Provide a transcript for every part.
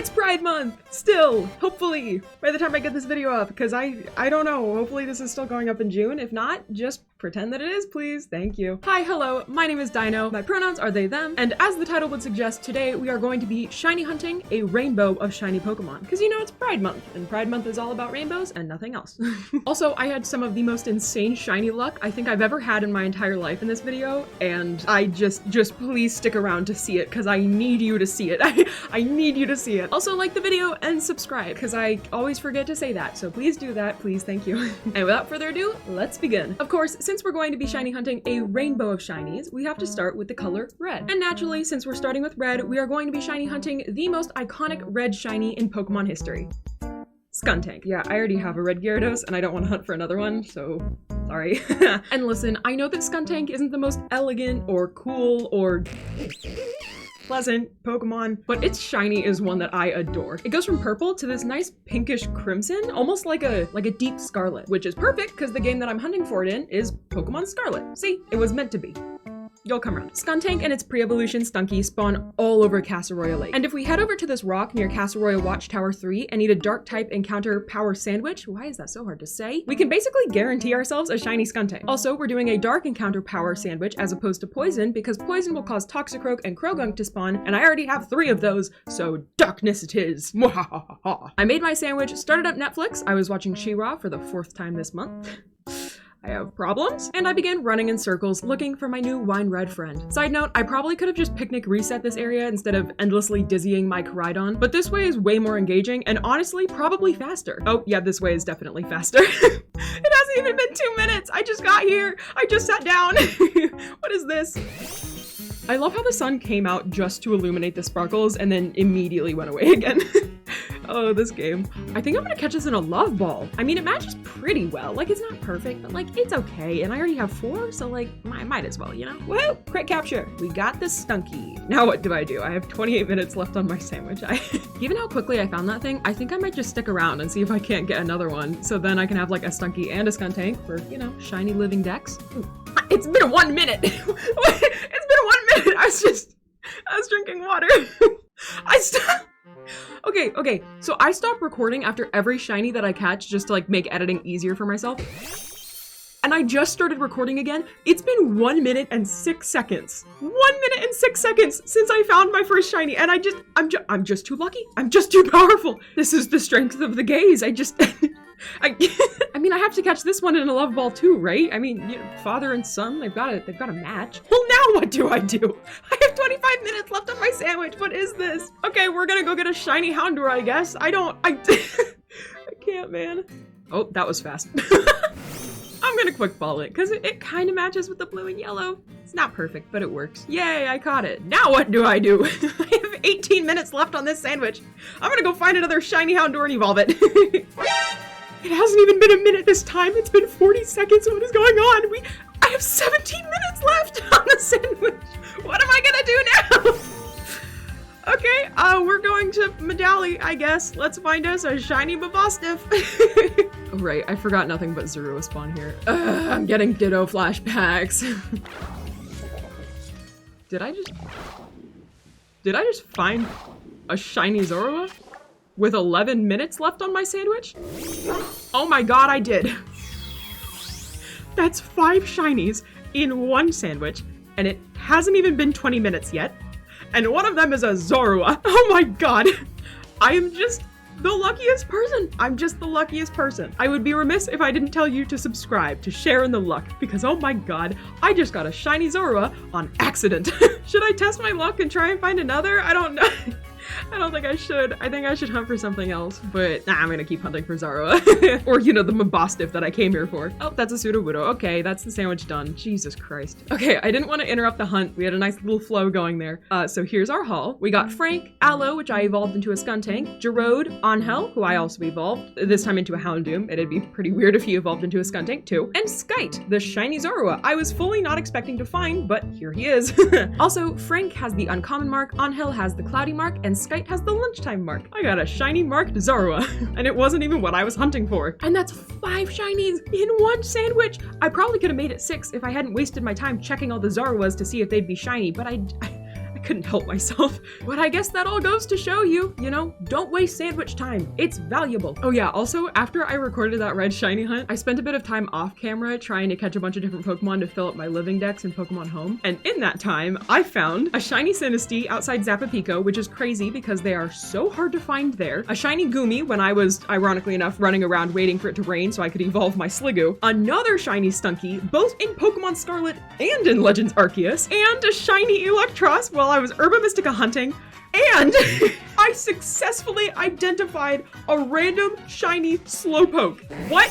It's Pride Month! Still, hopefully, by the time I get this video up, because I don't know, hopefully this is still going up in June. If not, just pretend that it is, please. Thank you. Hi, hello, my name is Dino. My pronouns are they, them, and as the title would suggest, today we are going to be shiny hunting a rainbow of shiny Pokemon. Because you know it's Pride Month, and Pride Month is all about rainbows and nothing else. Also, I had some of the most insane shiny luck I think I've ever had in my entire life in this video, and I just please stick around to see it, because I need you to see it. I need you to see it. Also, like the video and subscribe, because I always forget to say that, so please do that, please, thank you. And without further ado, let's begin. Of course, since we're going to be shiny hunting a rainbow of shinies, we have to start with the color red. And naturally, since we're starting with red, we are going to be shiny hunting the most iconic red shiny in Pokemon history. Skuntank. Yeah, I already have a red Gyarados and I don't want to hunt for another one, so sorry. And listen, I know that Skuntank isn't the most elegant or cool or pleasant Pokemon, but its shiny is one that I adore. It goes from purple to this nice pinkish crimson, almost like a deep scarlet, which is perfect because the game that I'm hunting for it in is Pokemon Scarlet. See, it was meant to be. You'll come around. Skuntank and its pre-evolution Stunky spawn all over Casseroya Lake. And if we head over to this rock near Casseroya Watchtower 3 and eat a dark type encounter power sandwich, why is that so hard to say? We can basically guarantee ourselves a shiny Skuntank. Also, we're doing a dark encounter power sandwich as opposed to poison because poison will cause Toxicroak and Krogunk to spawn, and I already have 3 of those, so darkness it is. I made my sandwich, started up Netflix, I was watching She-Ra for the 4th time this month. I have problems, and I began running in circles looking for my new wine red friend. Side note, I probably could have just picnic reset this area instead of endlessly dizzying my Koraidon, but this way is way more engaging and honestly probably faster. Oh yeah, this way is definitely faster. It hasn't even been 2 minutes. I just got here. I just sat down. What is this? I love how the sun came out just to illuminate the sparkles and then immediately went away again. Oh, this game. I think I'm gonna catch this in a love ball. I mean, it matches pretty well. Like, it's not perfect, but like, it's okay. And I already have 4, so like, I might as well, you know? Woo! Crit capture. We got the Stunky. Now what do? I have 28 minutes left on my sandwich. Given how quickly I found that thing, I think I might just stick around and see if I can't get another one. So then I can have like a Stunky and a Skuntank for, you know, shiny living decks. Ooh. It's been 1 minute. It's been 1 minute. I was drinking water. Okay, so I stop recording after every shiny that I catch just to like make editing easier for myself. And I just started recording again. It's been 1 minute and 6 seconds. 1 minute and 6 seconds since I found my first shiny, and I'm just too lucky. I'm just too powerful. This is the strength of the gaze. I mean, I have to catch this one in a love ball too, right? I mean, you know, father and son, they've got a match. Well, now what do? I have 25 minutes left on my sandwich. What is this? Okay, we're gonna go get a shiny Houndour, I guess. I can't, man. Oh, that was fast. I'm gonna quick ball it because it kind of matches with the blue and yellow. It's not perfect, but it works. Yay, I caught it. Now what do? I have 18 minutes left on this sandwich. I'm gonna go find another shiny Houndour and evolve it. It hasn't even been a minute this time. It's been 40 seconds. What is going on? I have 17 minutes left on the sandwich. What am I gonna do now? Okay, we're going to Medali, I guess. Let's find us a shiny Babostiff. Oh, right, I forgot nothing but Zorua spawn here. I'm getting Ditto flashbacks. Did I just find a shiny Zorua? With 11 minutes left on my sandwich? Oh my god, I did. That's 5 shinies in 1 sandwich, and it hasn't even been 20 minutes yet. And one of them is a Zorua. Oh my god. I am just the luckiest person. I'm just the luckiest person. I would be remiss if I didn't tell you to subscribe, to share in the luck, because oh my god, I just got a shiny Zorua on accident. Should I test my luck and try and find another? I don't know. I don't think I should. I think I should hunt for something else, but nah, I'm gonna keep hunting for Zorua. Or, you know, the Mabostiff that I came here for. Oh, that's a Sudowoodo. Okay, that's the sandwich done. Jesus Christ. Okay, I didn't want to interrupt the hunt. We had a nice little flow going there. So here's our haul. We got Frank, Aloe, which I evolved into a Skuntank, Gerode, Angel, who I also evolved, this time into a Houndoom. It'd be pretty weird if he evolved into a Skuntank too. And Skite, the shiny Zorua. I was fully not expecting to find, but here he is. Also, Frank has the uncommon mark, Angel has the cloudy mark, and Skite has the lunchtime mark. I got a shiny marked Zorua, and it wasn't even what I was hunting for. And that's 5 shinies in 1 sandwich. I probably could have made it 6 if I hadn't wasted my time checking all the Zoruas to see if they'd be shiny, but I couldn't help myself. But I guess that all goes to show you, you know, don't waste sandwich time. It's valuable. Oh yeah, also after I recorded that red shiny hunt, I spent a bit of time off camera trying to catch a bunch of different Pokemon to fill up my living decks in Pokemon Home. And in that time, I found a shiny Sinistea outside Zapapico, which is crazy because they are so hard to find there. A shiny Goomy when I was, ironically enough, running around waiting for it to rain so I could evolve my Sliggoo. Another shiny Stunky, both in Pokemon Scarlet and in Legends Arceus. And a shiny Electros while I was Herba Mystica hunting. And I successfully identified a random shiny Slowpoke. What?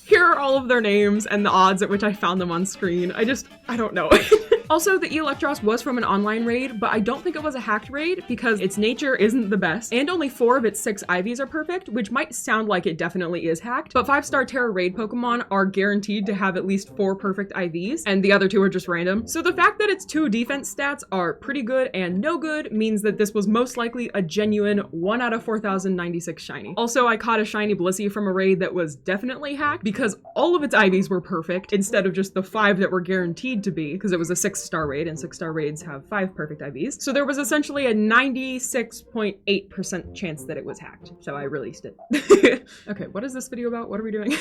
Here are all of their names and the odds at which I found them on screen. I don't know. Also, the Electros was from an online raid, but I don't think it was a hacked raid because its nature isn't the best, and only 4 of its 6 IVs are perfect, which might sound like it definitely is hacked, but 5-star Terra raid Pokemon are guaranteed to have at least 4 perfect IVs, and the other 2 are just random. So the fact that its 2 defense stats are pretty good and no good means that this was most likely a genuine 1 out of 4,096 shiny. Also, I caught a shiny Blissey from a raid that was definitely hacked because all of its IVs were perfect instead of just the 5 that were guaranteed to be, because it was a 6-star raid, and 6-star raids have 5 perfect IVs. So there was essentially a 96.8% chance that it was hacked. So I released it. Okay, what is this video about? What are we doing?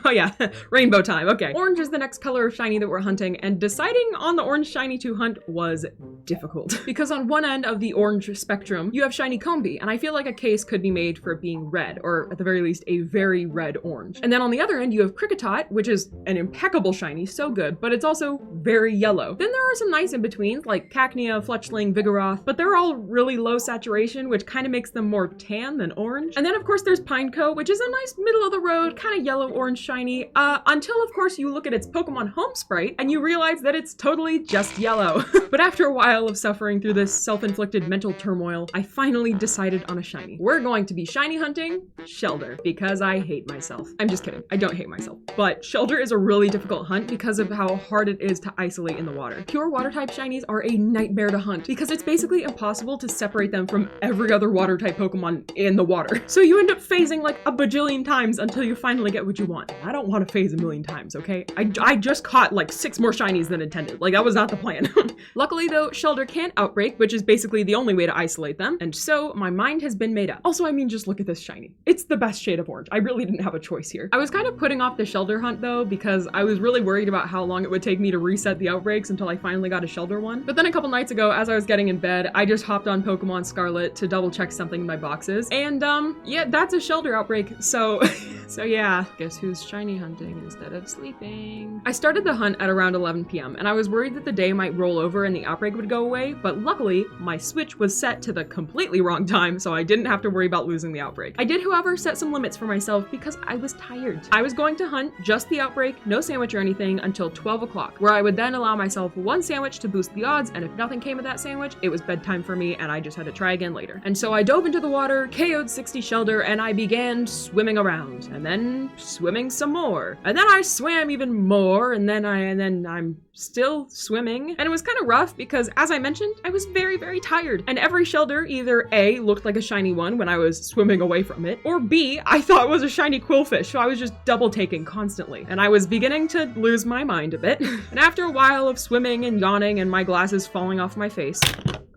Oh yeah, rainbow time. Okay. Orange is the next color of shiny that we're hunting, and deciding on the orange shiny to hunt was difficult. Because on one end of the orange spectrum, you have shiny Combee, and I feel like a case could be made for it being red, or at the very least, a very red orange. And then on the other end, you have Kricketot, which is an impeccable shiny, so good, but it's also very yellow. Then there are some nice in-betweens like Cacnea, Fletchling, Vigoroth, but they're all really low saturation, which kind of makes them more tan than orange. And then of course there's Pineco, which is a nice middle of the road, kind of yellow-orange shiny, until of course you look at its Pokemon Home sprite and you realize that it's totally just yellow. But after a while of suffering through this self-inflicted mental turmoil, I finally decided on a shiny. We're going to be shiny hunting Shelder, because I hate myself. I'm just kidding, I don't hate myself. But Shelder is a really difficult hunt because of how hard it is to isolate in the water. Pure water type shinies are a nightmare to hunt because it's basically impossible to separate them from every other water type Pokemon in the water. So you end up phasing like a bajillion times until you finally get what you want. I don't want to phase a million times, okay? I just caught like 6 more shinies than intended. Like that was not the plan. Luckily though, Shelder can't outbreak, which is basically the only way to isolate them. And so my mind has been made up. Also, I mean, just look at this shiny. It's the best shade of orange. I really didn't have a choice here. I was kind of putting off the Shelder hunt though, because I was really worried about how long it would take me to reset the outbreaks until I finally got a Shelder one. But then a couple nights ago, as I was getting in bed, I just hopped on Pokemon Scarlet to double check something in my boxes. And yeah, that's a Shelder outbreak. So, so yeah, guess who's shiny hunting instead of sleeping? I started the hunt at around 11 p.m. and I was worried that the day might roll over and the outbreak would go away, but luckily my switch was set to the completely wrong time, so I didn't have to worry about losing the outbreak. I did, however, set some limits for myself because I was tired. I was going to hunt just the outbreak, no sandwich or anything, until 12 o'clock, where I would then allow myself 1 sandwich to boost the odds, and if nothing came of that sandwich, it was bedtime for me and I just had to try again later. And so I dove into the water, KO'd 60 Shelder, and I began swimming around, and then swimming some more. And then I swam even more, and then I'm still swimming. And it was kind of rough because, as I mentioned, I was very, very tired. And every Shelder either A, looked like a shiny one when I was swimming away from it, or B, I thought it was a shiny Quillfish, so I was just double taking constantly. And I was beginning to lose my mind a bit. And after a while of swimming and yawning and my glasses falling off my face,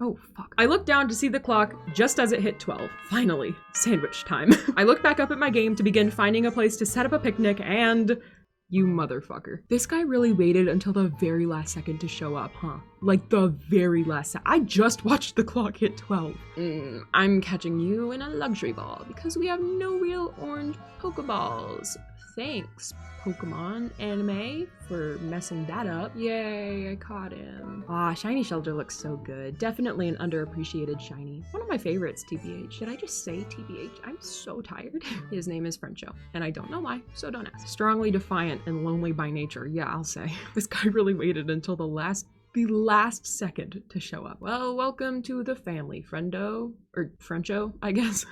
oh, fuck. I looked down to see the clock just as it hit 12. Finally, sandwich time. I looked back up at my game to begin finding a place to set up a picnic, and you motherfucker. This guy really waited until the very last second to show up, huh? Like the very last second. I just watched the clock hit 12. I'm catching you in a luxury ball because we have no real orange Pokeballs. Thanks, Pokemon Anime, for messing that up. Yay, I caught him. Ah, shiny Shelder looks so good. Definitely an underappreciated shiny. One of my favorites, TBH. Did I just say TBH? I'm so tired. His name is Frencho, and I don't know why, so don't ask. Strongly defiant and lonely by nature. Yeah, I'll say. This guy really waited until the last second to show up. Well, welcome to the family, friendo. Or Frencho, I guess.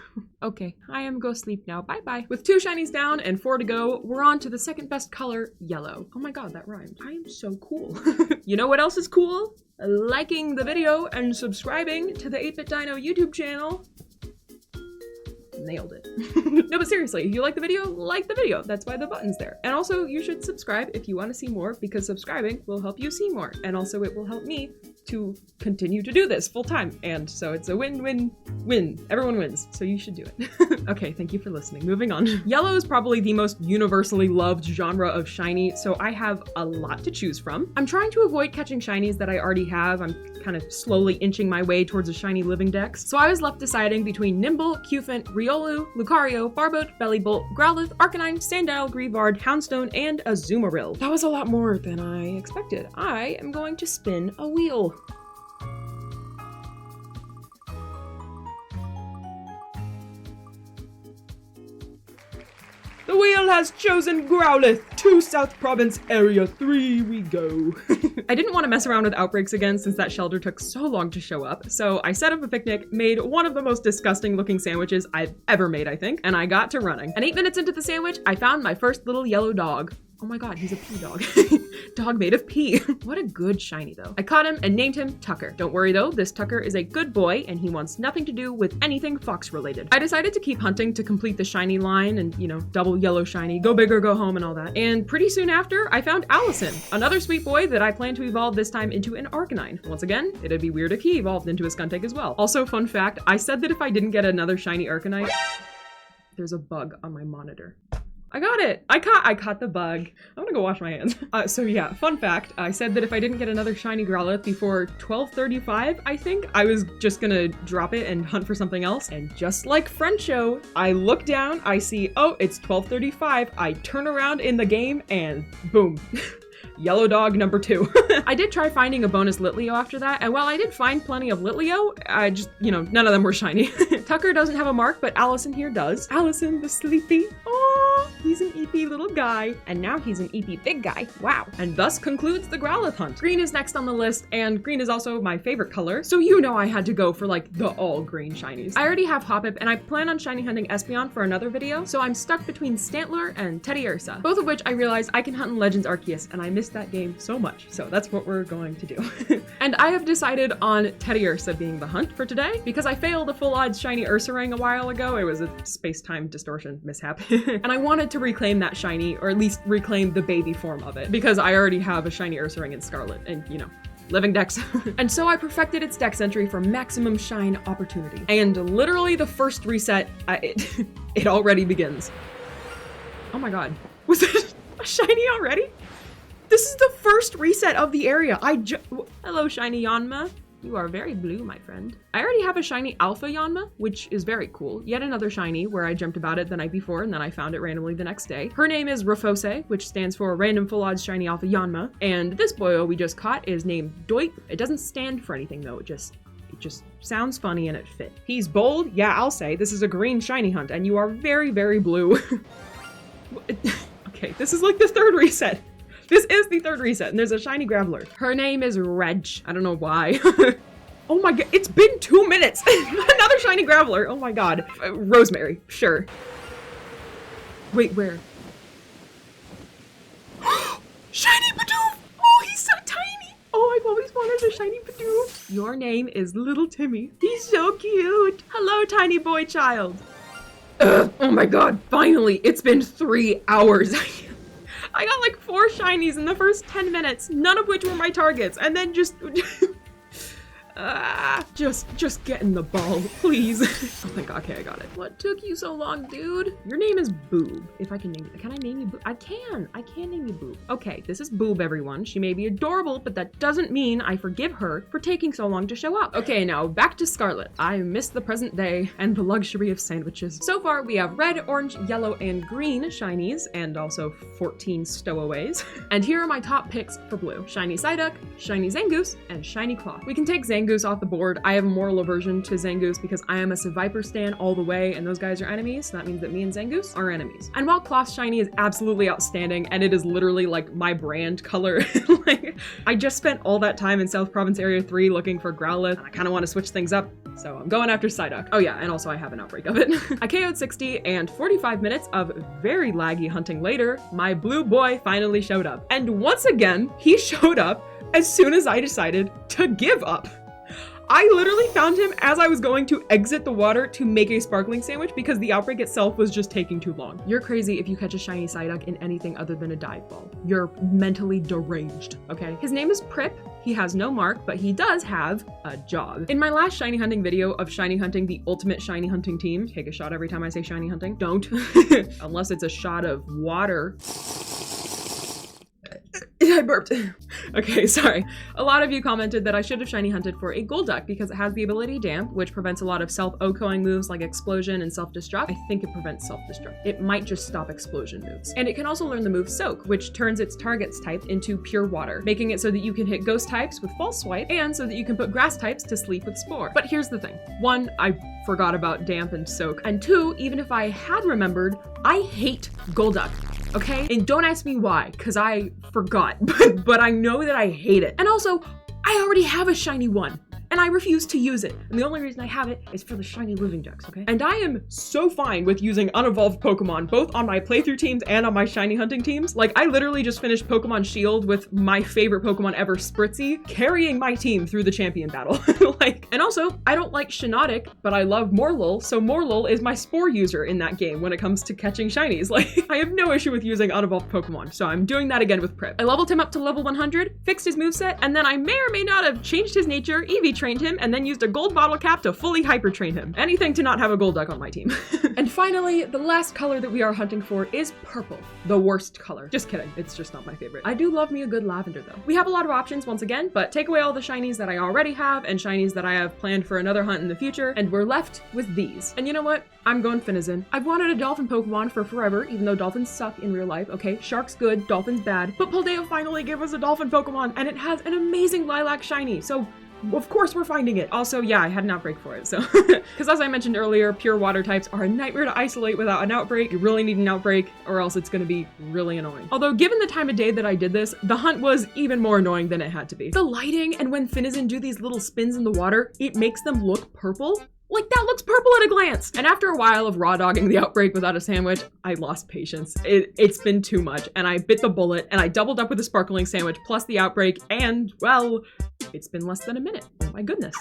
Okay, I am go sleep now. Bye-bye. With 2 shinies down and 4 to go, we're on to the second best color, yellow. Oh my god, that rhymed. I am so cool. You know what else is cool? Liking the video and subscribing to the 8-Bit Dino YouTube channel. Nailed it. No, but seriously, if you like the video, that's why the button's there. And also, you should subscribe if you want to see more, because subscribing will help you see more, and also it will help me to continue to do this full time. And so it's a win-win-win. Everyone wins, so you should do it. Okay, thank you for listening. Moving on. Yellow is probably the most universally loved genre of shiny, so I have a lot to choose from. I'm trying to avoid catching shinies that I already have. I'm kind of slowly inching my way towards a shiny living dex. So I was left deciding between Nimble, Cufant, Riolu, Lucario, Barboat, Bellibolt, Growlithe, Arcanine, Sandile, Greavard, Houndstone, and Azumarill. That was a lot more than I expected. I am going to spin a wheel. The wheel has chosen Growlithe. To South Province Area 3 we go. I didn't want to mess around with outbreaks again since that shelter took so long to show up, so I set up a picnic, made one of the most disgusting looking sandwiches I've ever made, I think, and I got to running. And 8 minutes into the sandwich, I found my first little yellow dog. Oh my god, he's a pea dog. Dog made of pea. What a good shiny though. I caught him and named him Tucker. Don't worry though, this Tucker is a good boy and he wants nothing to do with anything fox related. I decided to keep hunting to complete the shiny line and, you know, double yellow shiny, go big or go home and all that. And pretty soon after, I found Allison, another sweet boy that I plan to evolve this time into an Arcanine. Once again, it'd be weird if he evolved into a Skuntank as well. Also, fun fact, I said that if I didn't get another shiny Arcanine, there's a bug on my monitor. I got it. I caught the bug. I'm gonna go wash my hands. So yeah, fun fact. I said that if I didn't get another shiny Growlithe before 12:35, I think, I was just gonna drop it and hunt for something else. And just like Frencho, I look down, I see, oh, it's 12:35. I turn around in the game and boom. Yellow dog number 2. I did try finding a bonus Litleo after that, and while I did find plenty of Litleo, I just, you know, none of them were shiny. Tucker doesn't have a mark, but Allison here does. Allison the sleepy. Oh, he's an eepy little guy, and now he's an eepy big guy. Wow. And thus concludes the Growlithe hunt. Green is next on the list, and green is also my favorite color, so you know I had to go for like the all green shinies. I already have Hoppip, and I plan on shiny hunting Espeon for another video, so I'm stuck between Stantler and Teddiursa, both of which I realized I can hunt in Legends Arceus, and I missed that game so much, so that's what we're going to do. And I have decided on Teddiursa being the hunt for today because I failed a full odds shiny Ursaring a while ago. It was a space-time distortion mishap. And I wanted to reclaim that shiny, or at least reclaim the baby form of it, because I already have a shiny Ursaring in Scarlet, and you know, living dex. And so I perfected its dex entry for maximum shine opportunity. And literally the first reset, it already begins. Oh my god, was it a shiny already? This is the first reset of the area. Hello, shiny Yanma. You are very blue, my friend. I already have a shiny Alpha Yanma, which is very cool. Yet another shiny where I dreamt about it the night before and then I found it randomly the next day. Her name is Rafose, which stands for Random Full Odds Shiny Alpha Yanma. And this boyo we just caught is named Doip. It doesn't stand for anything though. It just sounds funny and it fit. He's bold. Yeah, I'll say. This is a green shiny hunt and you are very, very blue. Okay, this is like the third reset. This is the third reset, and there's a shiny Graveler. Her name is Reg. I don't know why. Oh my god, it's been 2 minutes! Another shiny Graveler, oh my god. Rosemary, sure. Wait, where? Shiny Bidoof! Oh, he's so tiny! Oh, I've always wanted a shiny Bidoof. Your name is Little Timmy. He's so cute. Hello, tiny boy child. Ugh, oh my god, finally, it's been 3 hours. I got like 4 shinies in the first 10 minutes, none of which were my targets, and then just get in the ball, please. Oh my god, okay, I got it. What took you so long, dude? Your name is Boob. If I can name you, can I name you Boob? I can name you Boob. Okay, this is Boob, everyone. She may be adorable, but that doesn't mean I forgive her for taking so long to show up. Okay, now back to Scarlet. I miss the present day and the luxury of sandwiches. So far, we have red, orange, yellow, and green shinies, and also 14 stowaways. And here are my top picks for blue. Shiny Psyduck, shiny Zangoose, and shiny Cloth. We can take Zangoose off the board. I have a moral aversion to Zangoose because I am a Seviper stan all the way and those guys are enemies, so that means that me and Zangoose are enemies. And while Cloth shiny is absolutely outstanding and it is literally like my brand color, like I just spent all that time in South Province Area 3 looking for Growlithe and I kind of want to switch things up, so I'm going after Psyduck. Oh yeah, and also I have an outbreak of it. I KO'd 60 and 45 minutes of very laggy hunting later, my blue boy finally showed up. And once again, he showed up as soon as I decided to give up. I literally found him as I was going to exit the water to make a sparkling sandwich because the outbreak itself was just taking too long. You're crazy if you catch a shiny Psyduck in anything other than a dive ball. You're mentally deranged, okay? His name is Prip. He has no mark, but he does have a job. In my last shiny hunting video of shiny hunting the ultimate shiny hunting team, take a shot every time I say shiny hunting. Don't, unless it's a shot of water. I burped. Okay, sorry. A lot of you commented that I should have shiny hunted for a Golduck because it has the ability Damp, which prevents a lot of self-OHKOing moves like Explosion and Self-Destruct. I think it prevents Self-Destruct. It might just stop Explosion moves. And it can also learn the move Soak, which turns its target's type into pure water, making it so that you can hit Ghost types with False Swipe and so that you can put Grass types to sleep with Spore. But here's the thing. One, I forgot about Damp and Soak. And two, even if I had remembered, I hate Golduck. Okay? And don't ask me why, because I forgot, but I know that I hate it. And also, I already have a shiny one, and I refuse to use it. And the only reason I have it is for the shiny living ducks, okay? And I am so fine with using unevolved Pokemon, both on my playthrough teams and on my shiny hunting teams. Like, I literally just finished Pokemon Shield with my favorite Pokemon ever, Spritzee, carrying my team through the champion battle. And also, I don't like Shiinotic, but I love Morlul, so Morlul is my Spore user in that game when it comes to catching shinies. Like, I have no issue with using unevolved Pokemon, so I'm doing that again with Prip. I leveled him up to level 100, fixed his moveset, and then I may or may not have changed his nature, Eevee trained him, and then used a gold bottle cap to fully hyper train him. Anything to not have a Golduck on my team. And finally, the last color that we are hunting for is purple. The worst color. Just kidding, it's just not my favorite. I do love me a good lavender though. We have a lot of options once again, but take away all the shinies that I already have and shinies that I have planned for another hunt in the future, and we're left with these. And you know what? I'm going Finizen. I've wanted a dolphin Pokemon for forever, even though dolphins suck in real life, okay? Shark's good, dolphin's bad, but Paldea finally gave us a dolphin Pokemon, and it has an amazing lilac shiny, so of course we're finding it. Also, yeah, I had an outbreak for it, so. Because as I mentioned earlier, pure water types are a nightmare to isolate without an outbreak. You really need an outbreak or else it's gonna be really annoying. Although given the time of day that I did this, the hunt was even more annoying than it had to be. The lighting and when Finizen do these little spins in the water, it makes them look purple. Like, that looks purple at a glance. And after a while of raw dogging the outbreak without a sandwich, I lost patience. It's been too much, and I bit the bullet, and I doubled up with a sparkling sandwich plus the outbreak, and, well, it's been less than a minute. Oh my goodness.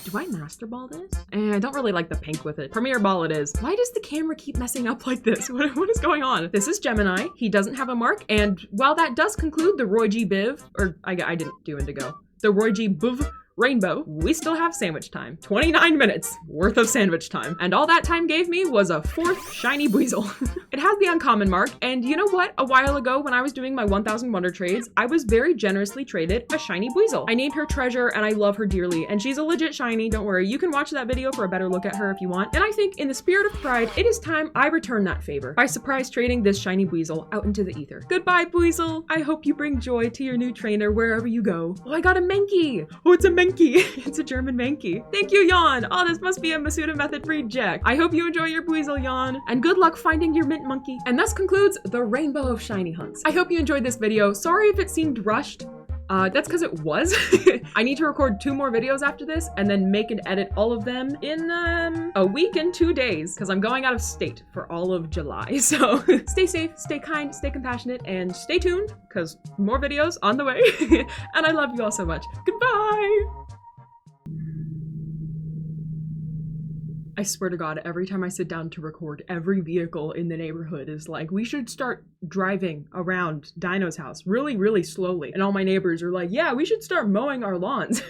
Do I Master Ball this? I don't really like the pink with it. Premier Ball it is. Why does the camera keep messing up like this? What is going on? This is Gemini. He doesn't have a mark, and while that does conclude the Roy G. Biv, or I didn't do Indigo, the Roy G. Biv Rainbow, we still have sandwich time. 29 minutes worth of sandwich time. And all that time gave me was a 4th shiny Buizel. It has the uncommon mark, and you know what? A while ago when I was doing my 1000 Wonder trades, I was very generously traded a shiny Buizel. I named her Treasure and I love her dearly, and she's a legit shiny, don't worry. You can watch that video for a better look at her if you want. And I think in the spirit of pride, it is time I return that favor by surprise trading this shiny Buizel out into the ether. Goodbye, Buizel. I hope you bring joy to your new trainer wherever you go. Oh, I got a Mankey. Oh, it's a Mankey. It's a German Mankey. Thank you, Jan. Oh, this must be a Masuda Method reject. I hope you enjoy your Buizel, Jan, and good luck finding your mint monkey. And thus concludes the rainbow of shiny hunts. I hope you enjoyed this video. Sorry if it seemed rushed. That's because it was. I need to record 2 more videos after this and then make and edit all of them in a week and 2 days because I'm going out of state for all of July. So stay safe, stay kind, stay compassionate, and stay tuned because more videos on the way. And I love you all so much. Goodbye. I swear to God, every time I sit down to record, every vehicle in the neighborhood is like, we should start driving around Dino's house really, really slowly. And all my neighbors are like, yeah, we should start mowing our lawns.